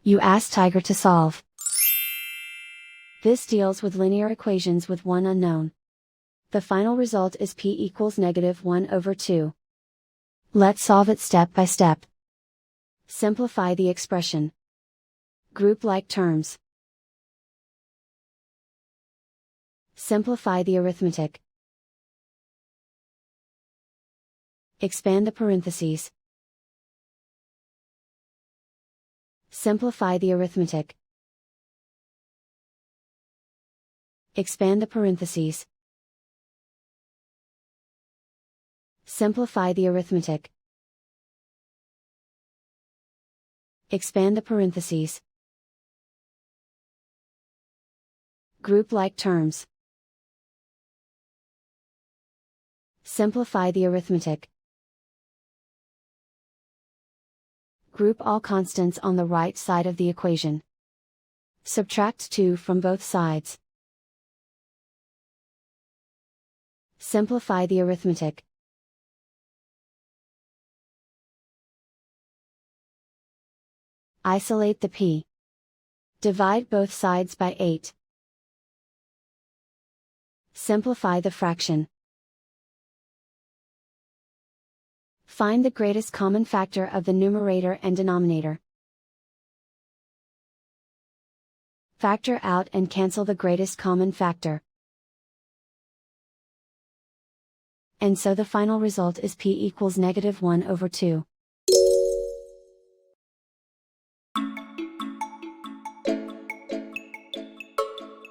You ask Tiger to solve. This deals with linear equations with one unknown. The final result is p equals -1/2. Let's solve it step by step. Simplify the expression. Group like terms. Simplify the arithmetic. Expand the parentheses. Simplify the arithmetic. Expand the parentheses. Simplify the arithmetic. Expand the parentheses. Group like terms. Simplify the arithmetic. Group all constants on the right side of the equation. Subtract 2 from both sides. Simplify the arithmetic. Isolate the p. Divide both sides by 8. Simplify the fraction. Find the greatest common factor of the numerator and denominator. Factor out and cancel the greatest common factor. And so the final result is p equals -1/2.